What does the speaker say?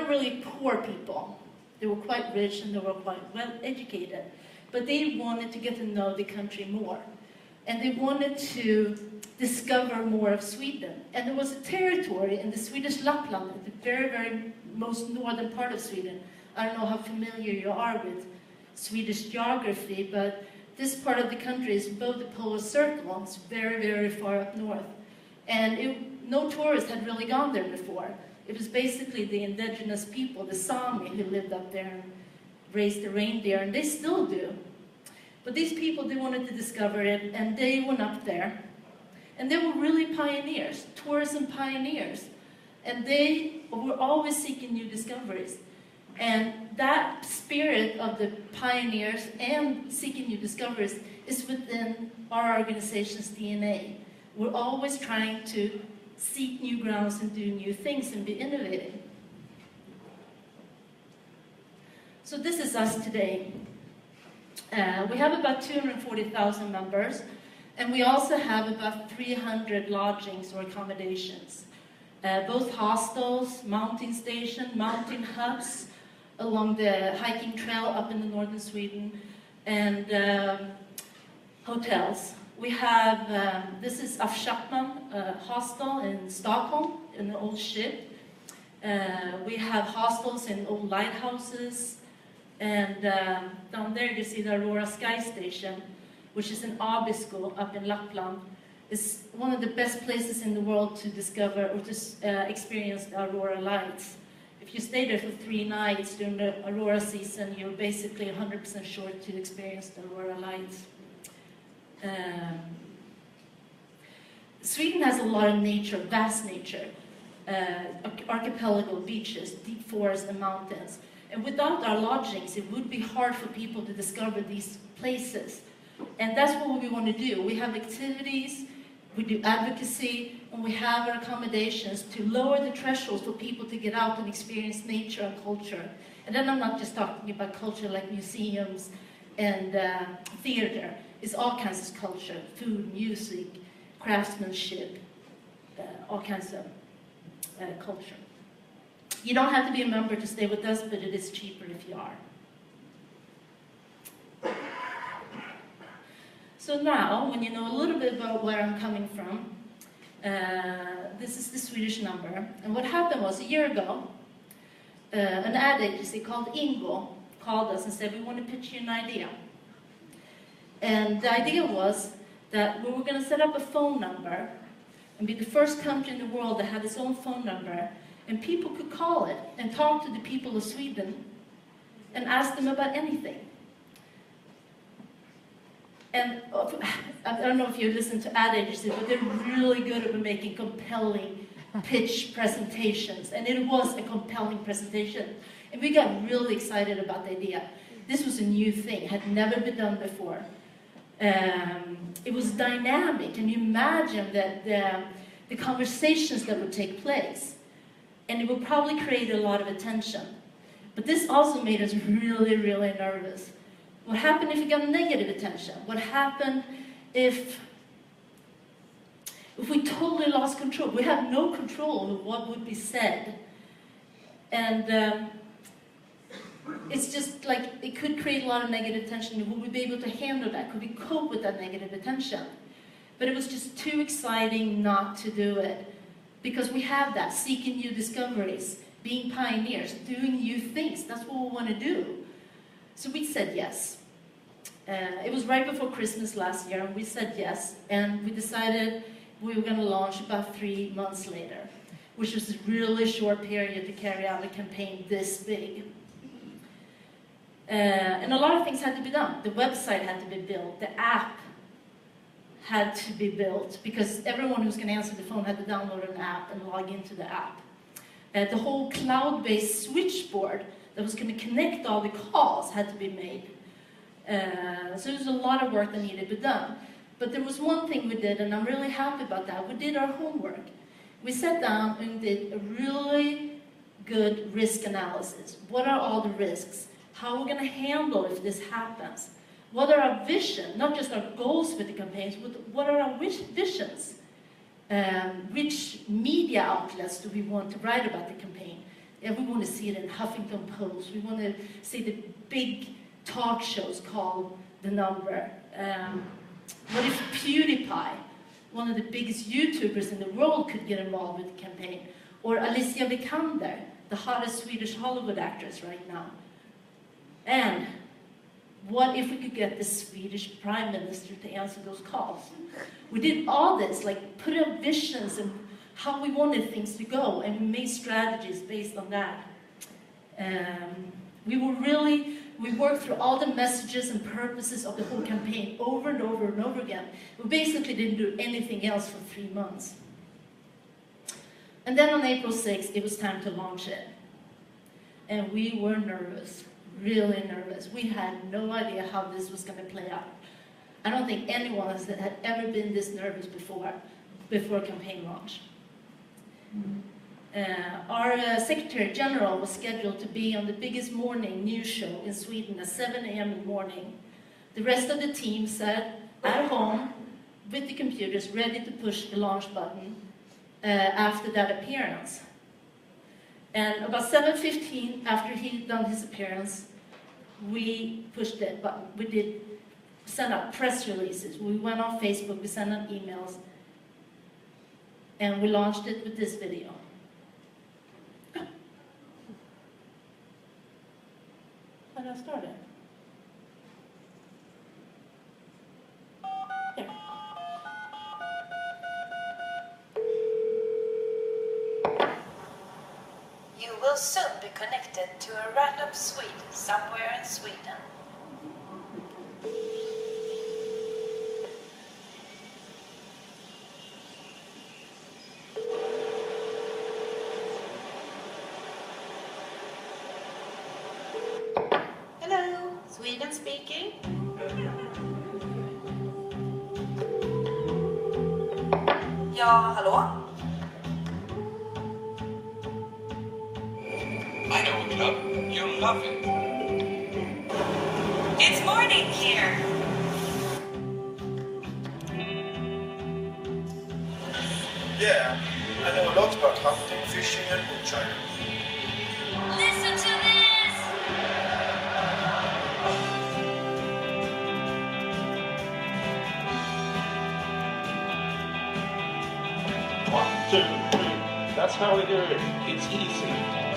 really poor people. They were quite rich and they were quite well educated. But they wanted to get to know the country more. And they wanted to discover more of Sweden. And there was a territory in the Swedish Lapland, at the very, very most northern part of Sweden. I don't know how familiar you are with Swedish geography, but this part of the country is above the polar circle. It's very, very far up north. And no tourists had really gone there before. It was basically the indigenous people, the Sami, who lived up there and raised the reindeer, and they still do. But these people, they wanted to discover it, and they went up there. And they were really pioneers, tourism pioneers. And they were always seeking new discoveries. And that spirit of the pioneers and seeking new discoveries is within our organization's DNA. We're always trying to seek new grounds and do new things and be innovative. So this is us today. We have about 240,000 members, and we also have about 300 lodgings or accommodations. Both hostels, mountain station, mountain huts along the hiking trail up in the northern Sweden, and hotels. We have, this is Af Chapman hostel in Stockholm, in the old ship. We have hostels in old lighthouses, and down there you see the Aurora Sky Station, which is in Abisko up in Lapland. It's one of the best places in the world to discover or to experience the aurora lights. If you stay there for 3 nights during the aurora season, you're basically 100% sure to experience the aurora lights. Sweden has a lot of nature, vast nature, archipelago, beaches, deep forests and mountains. And without our lodgings, it would be hard for people to discover these places. And that's what we want to do. We have activities, we do advocacy, and we have our accommodations to lower the thresholds for people to get out and experience nature and culture. And then I'm not just talking about culture like museums and theater. It's all kinds of culture, food, music, craftsmanship, all kinds of culture. You don't have to be a member to stay with us, but it is cheaper if you are. So now, when you know a little bit about where I'm coming from, this is the Swedish number. And what happened was, a year ago, an ad agency called Ingo called us and said, we want to pitch you an idea. And the idea was that we were going to set up a phone number and be the first country in the world that had its own phone number, and people could call it and talk to the people of Sweden and ask them about anything. And I don't know if you listen to ad agencies, but they're really good at making compelling pitch presentations. And it was a compelling presentation. And we got really excited about the idea. This was a new thing, had never been done before. It was dynamic, and you imagine that the conversations that would take place. And it would probably create a lot of attention. But this also made us really, really nervous. What happened if we got negative attention? What happened if we totally lost control? We have no control of what would be said. And it's just like, it could create a lot of negative attention. Would we be able to handle that? Could we cope with that negative attention? But it was just too exciting not to do it. Because we have that, seeking new discoveries, being pioneers, doing new things. That's what we want to do. So we said yes. It was right before Christmas last year, and we said yes. And we decided we were going to launch about 3 months later, which was a really short period to carry out a campaign this big. And a lot of things had to be done. The website had to be built. The app had to be built, because everyone who's going to answer the phone had to download an app and log into the app. The whole cloud-based switchboard that was going to connect all the calls had to be made. So there's a lot of work that needed to be done. But there was one thing we did, and I'm really happy about that. We did our homework. We sat down and did a really good risk analysis. What are all the risks? How are we going to handle if this happens? What are our visions, not just our goals with the campaigns, but what are our visions? Which media outlets do we want to write about the campaign? And we want to see it in Huffington Post. We want to see the big talk shows call the number. What if PewDiePie, one of the biggest YouTubers in the world, could get involved with the campaign? Or Alicia Vikander, the hottest Swedish Hollywood actress right now. And what if we could get the Swedish Prime Minister to answer those calls? We did all this, like put up visions and how we wanted things to go, and we made strategies based on that. We worked through all the messages and purposes of the whole campaign over and over and over again. We basically didn't do anything else for 3 months. And then on April 6th, it was time to launch it. And we were nervous, really nervous. We had no idea how this was going to play out. I don't think anyone had ever been this nervous before campaign launch. Our Secretary General was scheduled to be on the biggest morning news show in Sweden at 7 a.m. in the morning. The rest of the team sat at home with the computers ready to push the launch button after that appearance. And about 7:15, after he'd done his appearance, we pushed that button. We did send out press releases. We went on Facebook, we sent out emails, and we launched it with this video. How did I start it? There. You will soon be connected to a random Swede somewhere in Sweden. Hello, Sweden speaking. Ja, hallå? I know a club. You'll love it. It's morning here. Yeah, I know a lot about hunting, fishing and moonshine. Listen to this. 1, 2, 3. That's how we do it. It's easy.